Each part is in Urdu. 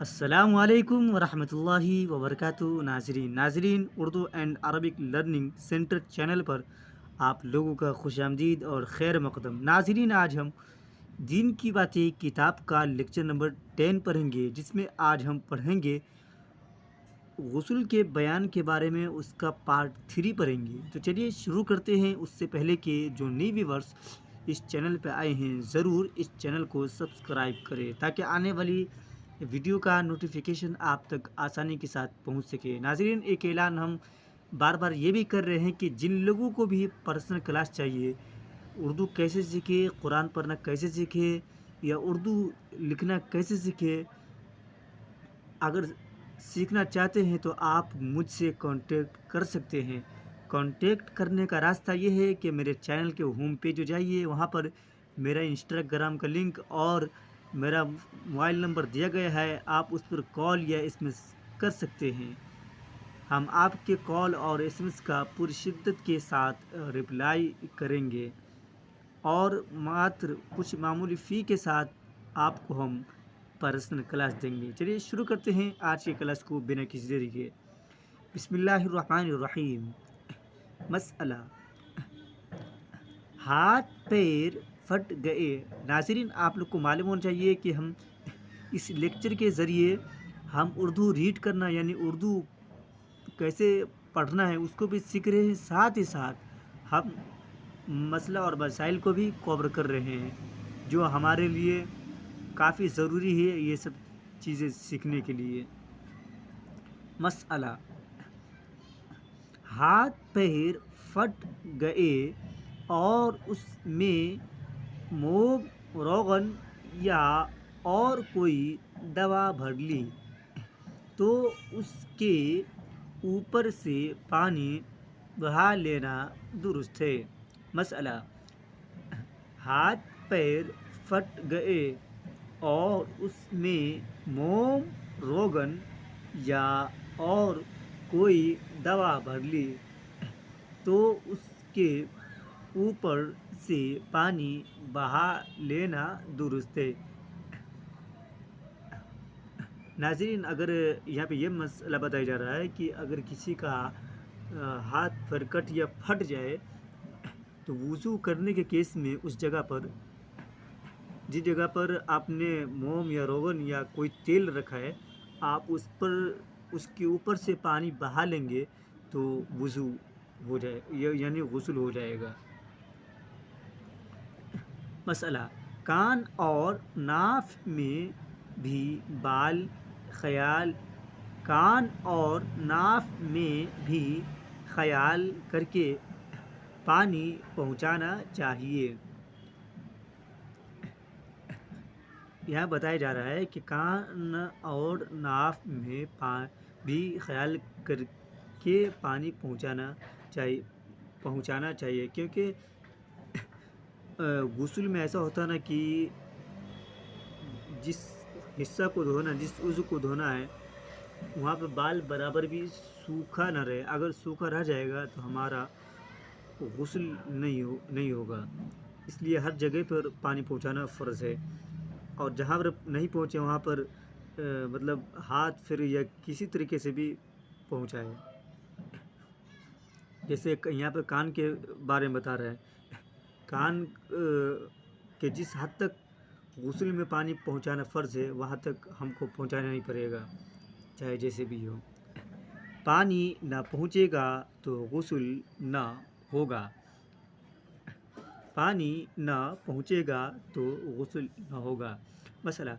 السلام علیکم ورحمۃ اللہ وبرکاتہ ناظرین Urdu and Arabic learning centre channel پر آپ لوگوں کا خوش آمدید اور خیر مقدم ناظرین، آج ہم دین کی باتیں کتاب کا لیکچر نمبر 10 پڑھیں گے، جس میں آج ہم پڑھیں گے غسل کے بیان کے بارے میں، اس کا پارٹ 3 پڑھیں گے۔ تو چلیے شروع کرتے ہیں۔ اس سے پہلے کہ جو نئی ویورز اس چینل پہ آئے ہیں، ضرور اس چینل کو سبسکرائب کریں تاکہ آنے والی ویڈیو کا نوٹیفیکیشن آپ تک آسانی کے ساتھ پہنچ سکے۔ ناظرین، ایک اعلان ہم بار بار یہ بھی کر رہے ہیں کہ جن لوگوں کو بھی پرسنل کلاس چاہیے، اردو کیسے سیکھے، قرآن پڑھنا کیسے سیکھے یا اردو لکھنا کیسے سیکھے، اگر سیکھنا چاہتے ہیں تو آپ مجھ سے کانٹیکٹ کر سکتے ہیں۔ کانٹیکٹ کرنے کا راستہ یہ ہے کہ میرے چینل کے ہوم پیج جو جائیے، وہاں پر میرا انسٹاگرام کا لنک اور میرا موبائل نمبر دیا گیا ہے، آپ اس پر کال یا ایس ایم ایس کر سکتے ہیں۔ ہم آپ کے کال اور ایس ایم ایس کا پوری شدت کے ساتھ رپلائی کریں گے اور ماتر کچھ معمولی فی کے ساتھ آپ کو ہم پرسنل کلاس دیں گے۔ چلیے شروع کرتے ہیں آج کی کلاس کو بنا کسی دیری کے۔ بسم اللہ الرحمن الرحیم۔ مسئلہ، ہاتھ پیر پھٹ گئے۔ ناظرین، آپ لوگ کو معلوم ہونا چاہیے کہ ہم اس لیکچر کے ذریعے ہم اردو ریڈ کرنا یعنی اردو کیسے پڑھنا ہے اس کو بھی سیکھ رہے ہیں، ساتھ ہی ساتھ ہم مسئلہ اور مسائل کو بھی کور کر رہے ہیں، جو ہمارے لیے کافی ضروری ہے یہ سب چیزیں سیکھنے کے لیے۔ مسئلہ، ہاتھ پیر پھٹ گئے اور اس میں موم روغن یا اور کوئی دوا بھر لی تو اس کے اوپر سے پانی بہا لینا درست ہے۔ مسئلہ، ہاتھ پیر پھٹ گئے اور اس میں موم روغن یا اور کوئی دوا بھر لی تو اس کے اوپر سے پانی بہا لینا درست ہے۔ ناظرین، اگر یہاں پہ یہ مسئلہ بتایا جا رہا ہے کہ اگر کسی کا ہاتھ پر کٹ یا پھٹ جائے تو وضو کرنے کے کیس میں اس جگہ پر جس جگہ پر آپ نے موم یا روغن یا کوئی تیل رکھا ہے، آپ اس پر اس کے اوپر سے پانی بہا لیں گے تو وضو ہو جائے یعنی غسل ہو جائے گا۔ مسئلہ، کان اور ناف میں بھی بال خیال کان اور ناف میں بھی خیال کر کے پانی پہنچانا چاہیے۔ یہاں بتایا جا رہا ہے کہ کان اور ناف میں بھی خیال کر کے پانی پہنچانا چاہیے، کیونکہ غسل میں ایسا ہوتا ہے نا کہ جس حصہ کو دھونا، جس عضو کو دھونا ہے، وہاں پہ بال برابر بھی سوکھا نہ رہے۔ اگر سوکھا رہ جائے گا تو ہمارا غسل نہیں ہوگا، اس لیے ہر جگہ پر پانی پہنچانا فرض ہے، اور جہاں پر نہیں پہنچے وہاں پر مطلب ہاتھ پھر یا کسی طریقے سے بھی پہنچائے۔ جیسے یہاں پہ کان کے بارے میں بتا رہا ہے، کان کے جس حد تک غسل میں پانی پہنچانا فرض ہے وہاں تک ہم کو پہنچانا نہیں پڑے گا، چاہے جیسے بھی ہو۔ پانی نہ پہنچے گا تو غسل نہ ہوگا۔ پانی نہ پہنچے گا تو غسل نہ ہوگا۔ مسئلہ،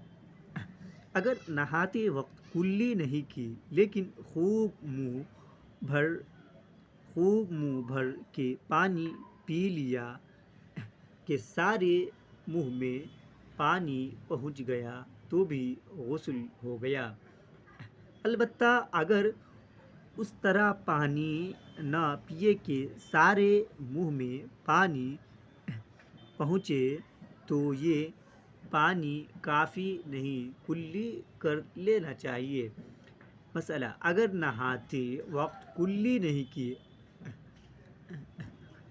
اگر نہاتے وقت کلی نہیں کی لیکن خوب منہ بھر کے پانی پی لیا کہ سارے منہ میں پانی پہنچ گیا تو بھی غسل ہو گیا، البتہ اگر اس طرح پانی نہ پیے کہ سارے منہ میں پانی پہنچے تو یہ پانی کافی نہیں، کلی کر لینا چاہیے۔ مسئلہ، اگر نہاتے وقت کلی نہیں کی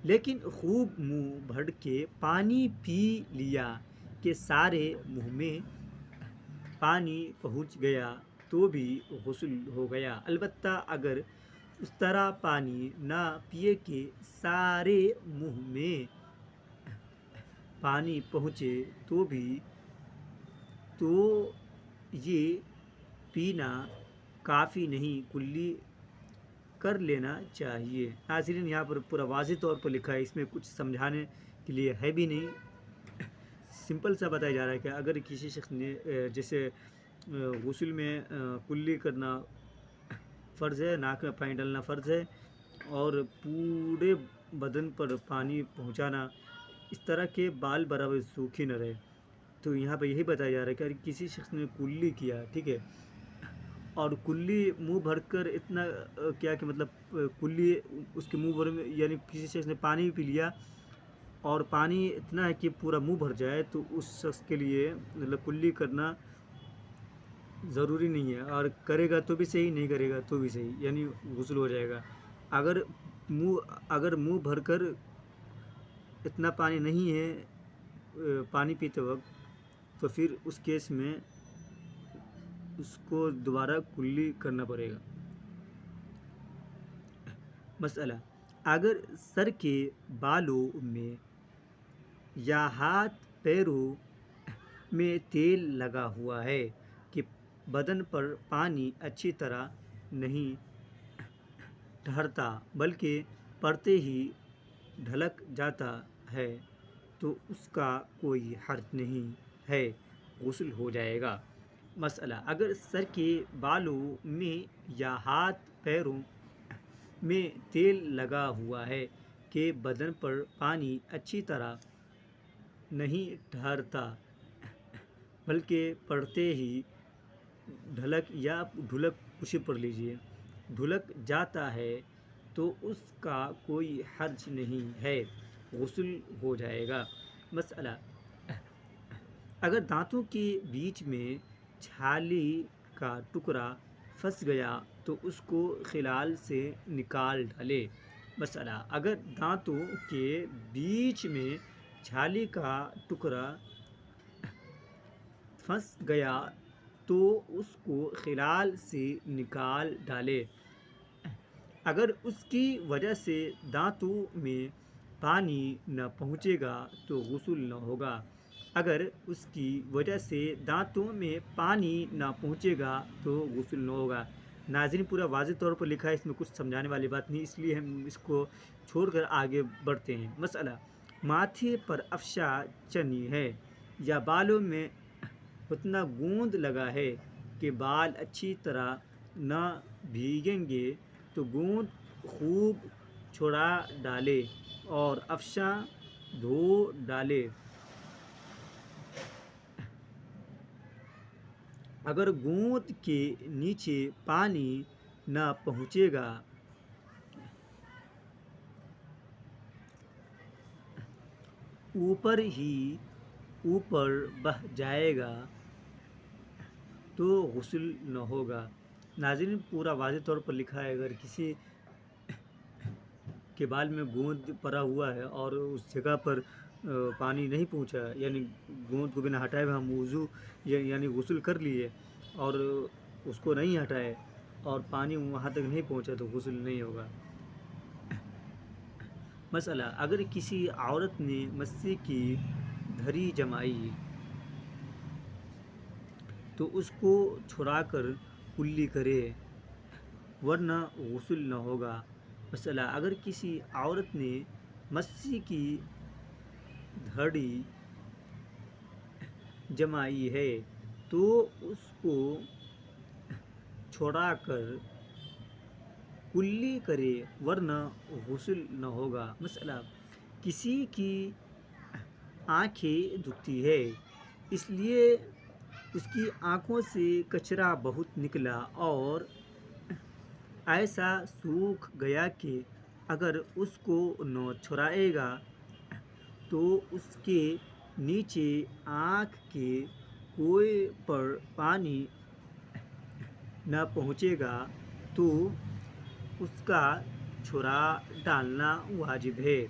لیکن خوب منہ بھر کے پانی پی لیا کہ سارے منہ میں پانی پہنچ گیا تو بھی غسل ہو گیا، البتہ اگر اس طرح پانی نہ پیے کہ سارے منہ میں پانی پہنچے تو یہ پینا کافی نہیں، کلی کر لینا چاہیے۔ ناظرین یہاں پر پورا واضح طور پر لکھا ہے، اس میں کچھ سمجھانے کے لیے ہے بھی نہیں، سمپل سا بتایا جا رہا ہے کہ اگر کسی شخص نے جیسے غسل میں کلی کرنا فرض ہے، ناک میں پانی ڈالنا فرض ہے، اور پورے بدن پر پانی پہنچانا، اس طرح کے بال برابر سوکھی نہ رہے، تو یہاں پہ یہی بتایا جا رہا ہے کہ اگر کسی شخص نے کلی کیا، ٹھیک ہے، اور کلی منہ بھر کر اتنا کیا کہ مطلب کلی اس کے منہ بھر میں، یعنی کسی شخص نے پانی پی لیا اور پانی اتنا ہے کہ پورا منہ بھر جائے، تو اس شخص کے لیے مطلب کلی کرنا ضروری نہیں ہے، اور کرے گا تو بھی صحیح، نہیں کرے گا تو بھی صحیح، یعنی غسل ہو جائے گا۔ اگر منہ بھر کر اتنا پانی نہیں ہے پانی پیتے وقت، تو پھر اس کیس میں اس کو دوبارہ کلی کرنا پڑے گا۔ مسئلہ: اگر سر کے بالوں میں یا ہاتھ پیروں میں تیل لگا ہوا ہے کہ بدن پر پانی اچھی طرح نہیں ٹھہرتا بلکہ پڑتے ہی ڈھلک جاتا ہے، تو اس کا کوئی حرج نہیں ہے، غسل ہو جائے گا۔ مسئلہ: اگر سر کے بالوں میں یا ہاتھ پیروں میں تیل لگا ہوا ہے کہ بدن پر پانی اچھی طرح نہیں ٹھہرتا بلکہ پڑتے ہی ڈھلک جاتا ہے، تو اس کا کوئی حرج نہیں ہے، غسل ہو جائے گا۔ مسئلہ: اگر دانتوں کے بیچ میں چھالی کا ٹکڑا پھنس گیا تو اس کو خلال سے نکال ڈالے۔ مسئلہ: اگر دانتوں کے بیچ میں چھالی کا ٹکڑا پھنس گیا تو اس کو خلال سے نکال ڈالے۔ اگر اس کی وجہ سے دانتوں میں پانی نہ پہنچے گا تو غسل نہ ہوگا، اگر اس کی وجہ سے دانتوں میں پانی نہ پہنچے گا تو غسل نہ ہوگا۔ ناظرین پورا واضح طور پر لکھا ہے، اس میں کچھ سمجھانے والی بات نہیں، اس لیے ہم اس کو چھوڑ کر آگے بڑھتے ہیں۔ مسئلہ: ماتھے پر افشا چنی ہے یا بالوں میں اتنا گوند لگا ہے کہ بال اچھی طرح نہ بھیگیں گے، تو گوند خوب چھڑا ڈالے اور افشا دھو ڈالے۔ اگر گوند کے نیچے پانی نہ پہنچے گا اوپر بہہ جائے گا تو غسل نہ ہوگا۔ ناظرین پورا واضح طور پر لکھا ہے، اگر کسی کے بال میں گوند پڑا ہوا ہے اور اس جگہ پر پانی نہیں پہنچا، یعنی گوند کو بنا ہٹائے ہوئے ہم وضو یعنی غسل کر لیے اور اس کو نہیں ہٹائے اور پانی وہاں تک نہیں پہنچا تو غسل نہیں ہوگا۔ مسئلہ: اگر کسی عورت نے مسی کی دھڑی جمائی تو اس کو چھڑا کر کلی کرے ورنہ غسل نہ ہوگا۔ مسئلہ: اگر کسی عورت نے مسی کی دھڑی جمائی ہے تو اس کو چھڑا کر کلی کرے ورنہ غسل نہ ہوگا۔ مسئلہ: کسی کی آنکھیں دکھتی ہے، اس لیے اس کی آنکھوں سے کچرا بہت نکلا اور ایسا سوکھ گیا کہ اگر اس کو نہ چھڑائے گا تو اس کے نیچے آنکھ کے کوے پر پانی نہ پہنچے گا تو اس کا چھڑا ڈالنا واجب ہے،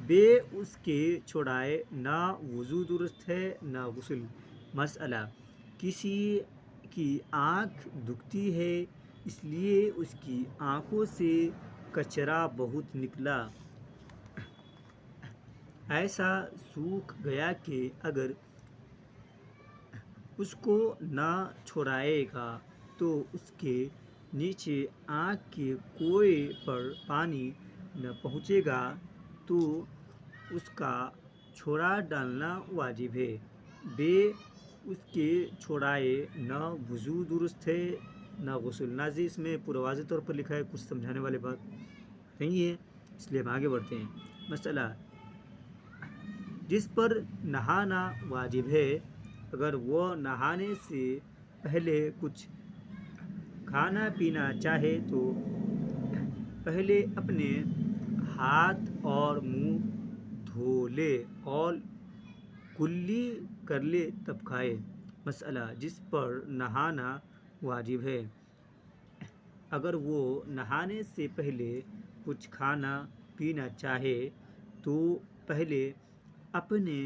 بے اس کے چھڑائے نہ وضو درست ہے نہ غسل۔ مسئلہ: کسی کی آنکھ دکھتی ہے اس لیے اس کی آنکھوں سے کچرا بہت نکلا، ایسا سوکھ گیا کہ اگر اس کو نہ چھڑائے گا تو اس کے نیچے آنکھ کے کوے پر پانی نہ پہنچے گا تو اس کا چھوڑا ڈالنا واجب ہے۔ بے اس کے چھوڑائے نہ وضو درست ہے نہ غسل۔ ناظرین اس میں پورا واضح طور پر لکھا ہے، کچھ سمجھانے والی بات نہیں ہے، اس لیے ہم آگے بڑھتے ہیں۔ مسئلہ جس پر نہانا واجب ہے، اگر وہ نہانے سے پہلے کچھ کھانا پینا چاہے تو پہلے اپنے ہاتھ اور منہ دھو لے اور کلی کر لے تب کھائے۔ مسئلہ جس پر نہانا واجب ہے، اگر وہ نہانے سے پہلے کچھ کھانا پینا چاہے تو پہلے اپنے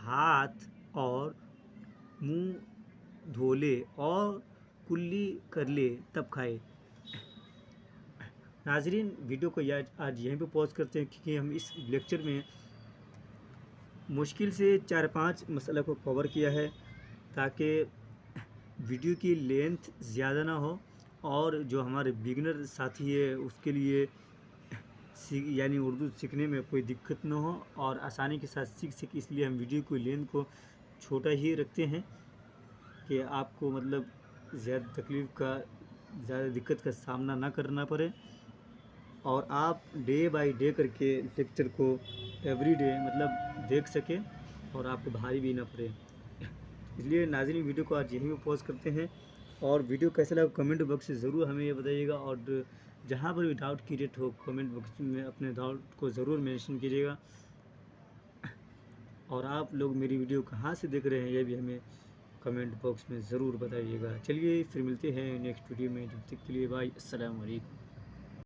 ہاتھ اور منہ دھو لے اور کلی کر لے تب کھائے۔ ناظرین ویڈیو کو آج یہیں پہ پوز کرتے ہیں، کیونکہ ہم اس لیکچر میں مشکل سے 4-5 مسئلہ کو کور کیا ہے تاکہ ویڈیو کی لینتھ زیادہ نہ ہو اور جو ہمارے بگنر ساتھی ہے اس کے لیے یعنی اردو سیکھنے میں کوئی دقت نہ ہو اور آسانی کے ساتھ سیکھ سکے، اس لیے ہم ویڈیو کی لینتھ کو چھوٹا ہی رکھتے ہیں کہ آپ کو مطلب زیادہ دقت کا سامنا نہ کرنا پڑے اور آپ ڈے بائی ڈے کر کے لیکچر کو ایوری ڈے مطلب دیکھ سکیں اور آپ کو بھاری بھی نہ پڑے۔ اس لیے ناظرین ویڈیو کو آج یہیں پہ پوز کرتے ہیں، اور ویڈیو کیسا لگا کمنٹ باکس سے ضرور ہمیں یہ بتائیے گا، اور جہاں پر بھی ڈاؤٹ کریٹ ہو کمنٹ باکس میں اپنے ڈاؤٹ کو ضرور مینشن کیجیے گا، اور آپ لوگ میری ویڈیو کہاں سے دیکھ رہے ہیں یہ بھی ہمیں کمنٹ باکس میں ضرور بتائیے گا۔ چلیے پھر ملتے ہیں نیکسٹ ویڈیو میں، جب تک کے لیے بائے، السلام علیکم۔